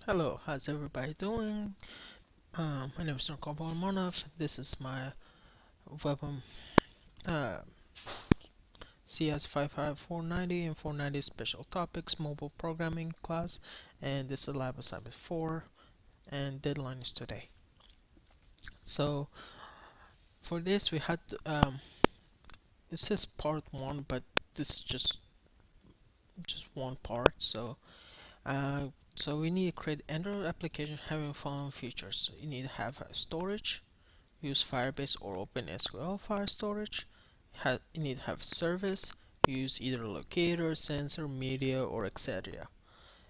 Hello, how's everybody doing? My name is Nurkal Monov. This is my WebAndMobileLab uh, CS55490 and 490 special topics mobile programming class, and this is lab assignment 4, and deadline is today. So for this we had it says part 1, but this is just one part. Uh, so we need to create Android application having following features. You need to have storage. Use Firebase or OpenSQL file storage. You need to have service. Use either locator, sensor, media, or etc.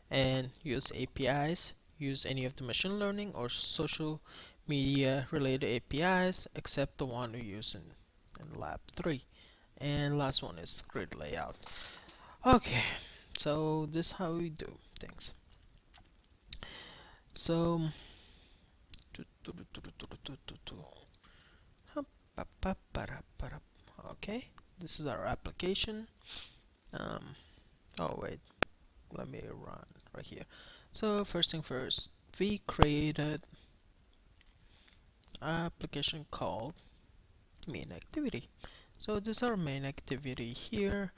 And use APIs. Use any of the machine learning or social media related APIs except the one we use in Lab 3. And last one is grid layout. Okay, so this is how we do things. So, okay, this is our application. Um, oh wait, let me run right here. So first thing first, we created an application called main activity. So this is our main activity here.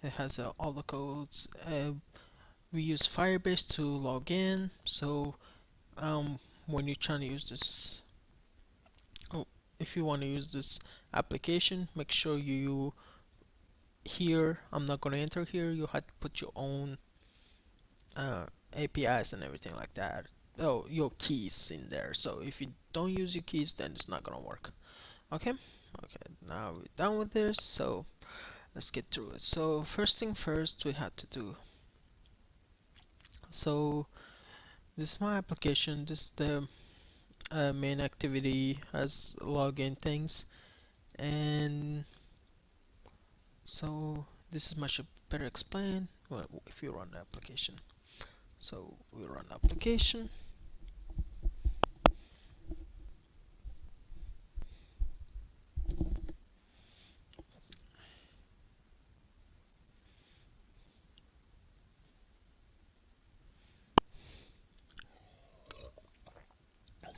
It has all the codes. We use Firebase to log in. So when you're trying to use this, oh, if you want to use this application, make sure you here. I'm not going to enter here. You have to put your own APIs and everything like that. Oh, your keys in there. So if you don't use your keys, then it's not gonna work. Okay? Okay, now we're done with this. So let's get through it. So first thing first, we have to do. So this is my application. This is the main activity has login things, and so this is much better explained if you run the application. So we run the application.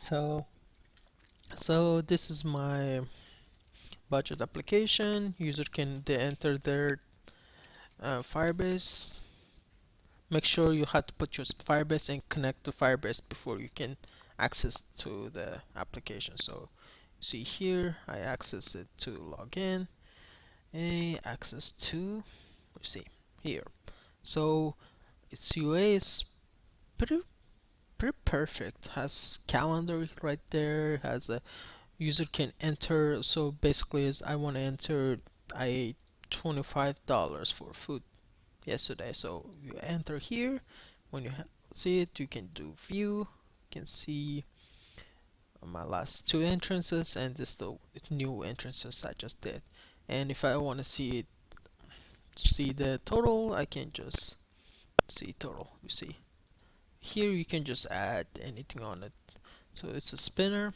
So so this is my budget application. User can they enter their Firebase. Make sure you have to put your Firebase and connect to Firebase before you can access to the application. So see here, I access it to log in. A access to, let's see here. So its UA is pretty pretty perfect. Has calendar right there. Has a user can enter. So basically, is I want to enter. I ate $25 for food yesterday. So you enter here. When you see it, you can do view. You can see my last two entrances and this the new entrances I just did. And if I want to see the total, I can just see total. You see here you can just add anything on it. So it's a spinner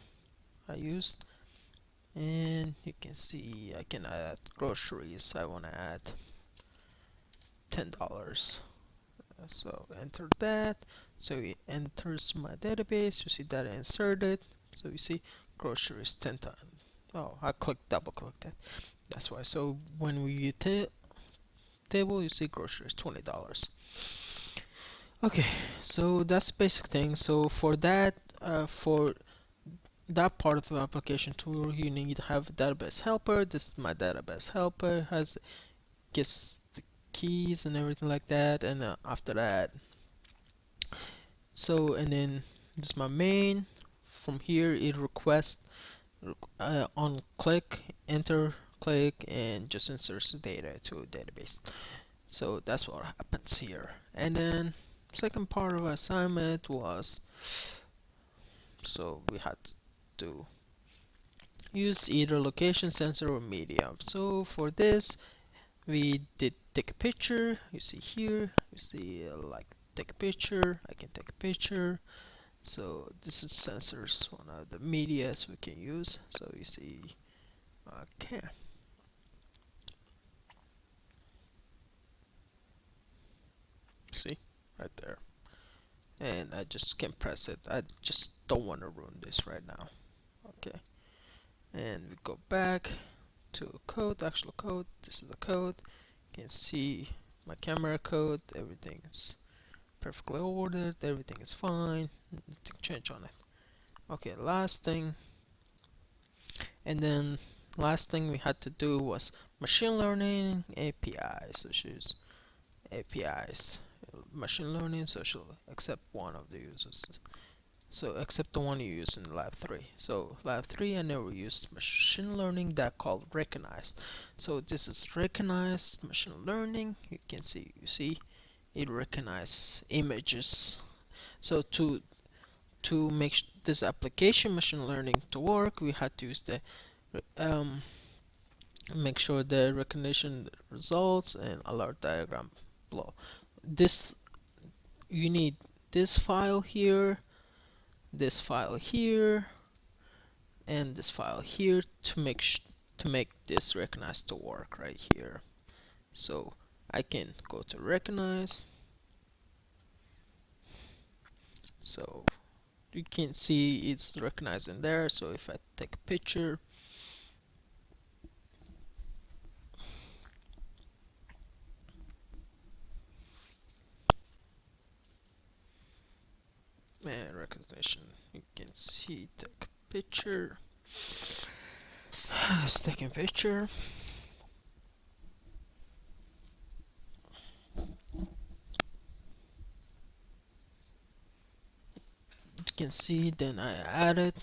I used, and you can see I can add groceries. I want to add $10. So enter that. So it enters my database. You see that I inserted. So you see groceries 10 times. Oh, I double clicked that. That's why. So when we table, you see groceries $20. Okay, so that's basic thing. So for that part of the application tool, you need to have a database helper. This is my database helper. Has gets the keys and everything like that. And after that, so and then this is my main. From here, it requests on click, enter, click, and just inserts the data to a database. So that's what happens here. And then second part of our assignment was so we had to use either location sensor or media. So for this we did take a picture. You see here, you see like take a picture. I can take a picture. So this is sensors, one of the medias we can use. So you see, okay, see right there. and I just can press it. I just don't want to ruin this right now. Okay, and we go back to code, actual code. This is the code. You can see my camera code. Everything is perfectly ordered. Everything is fine. Nothing change on it. Okay, last thing, and then last thing we had to do was machine learning APIs. So choose APIs, machine learning, social, except one of the users. So except the one you use in Lab 3. So Lab 3 I never used machine learning that called recognized. So this is recognized machine learning. You see it recognize images. So to make this application machine learning to work, we had to use the um, make sure the recognition results and alert diagram below. This you need this file here, this file here, and this file here to make this recognize to work right here. So I can go to recognize. So you can see it's recognizing there. So if I take a picture and recognition, you can see take a picture. It's taking a picture. You can see then I added.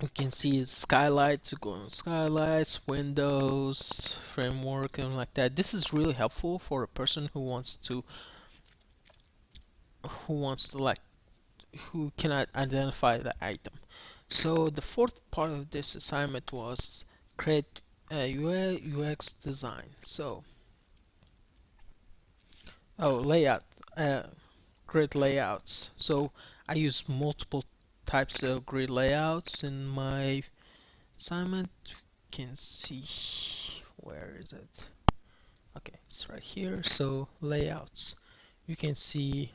You can see skylights, go on skylights, windows, framework, and like that. This is really helpful for a person who wants to like who cannot identify the item. So the fourth part of this assignment was create a UI UX design. So layout, uh, grid layouts. So I use multiple types of grid layouts in my assignment. You can see where is it? Okay, it's right here. So layouts. You can see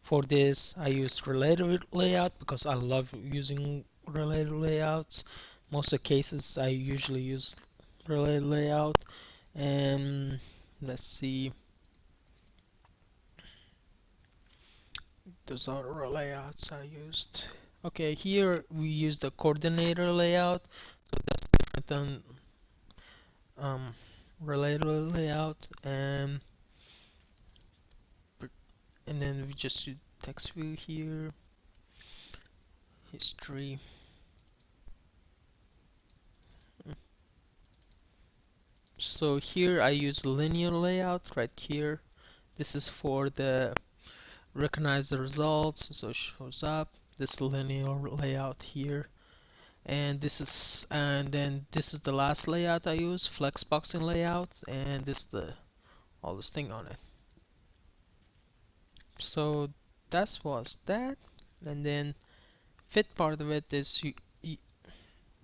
for this I use related layout because I love using related layouts. Most of the cases I usually use related layout. And let's see, those other layouts I used. Okay, here we use the coordinator layout. So that's different than um, related layout, and then we just use text view here, history. So here I use linear layout right here. This is for the recognize the results, so it shows up this linear layout here. And then this is the last layout I use, flexboxing layout, and this is the all this thing on it. So that was that, and then fifth part of it is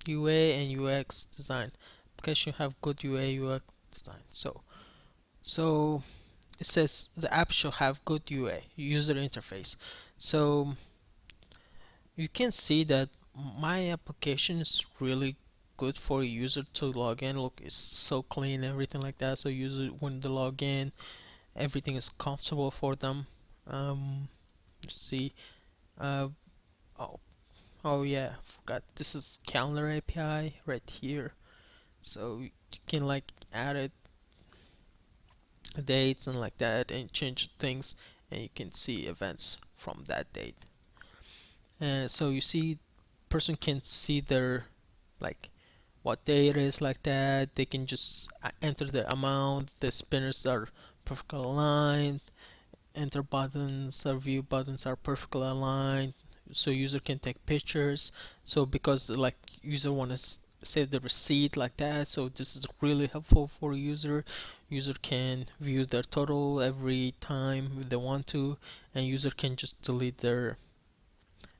UA and UX design, because you have good UA UX design. So it says the app should have good UA, user interface. So you can see that my application is really good for a user to log in. Look, it's so clean, everything like that. So user when they log in, everything is comfortable for them. Let's see. Uh, oh, oh yeah, forgot. This is calendar API right here. So you can like add it dates and like that and change things, and you can see events from that date. And so you see, person can see their like what day it is like that. They can just enter the amount. The spinners are perfectly aligned. Enter buttons or view buttons are perfectly aligned. So user can take pictures. So because like user want to save the receipt like that. So this is really helpful for user. User can view their total every time they want to, and user can just delete their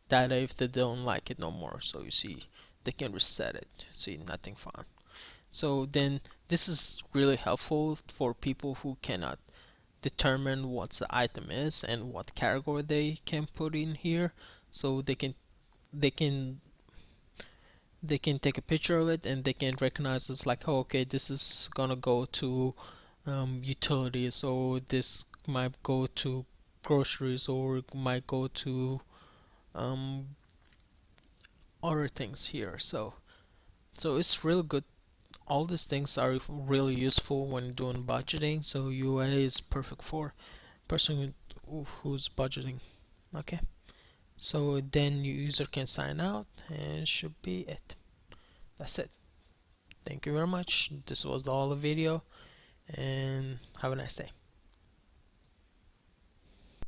data if they don't like it no more. So you see, they can reset it. See, nothing fun. So then this is really helpful for people who cannot determine what the item is and what category they can put in here, so they can they can take a picture of it and they can recognize it's like, oh, okay, this is gonna go to utilities, or this might go to groceries, or it might go to um, other things here. So it's really good. All these things are really useful when doing budgeting. So UA is perfect for person who's budgeting. Okay. So then user can sign out and should be it. That's it. Thank you very much. This was all the video, and have a nice day.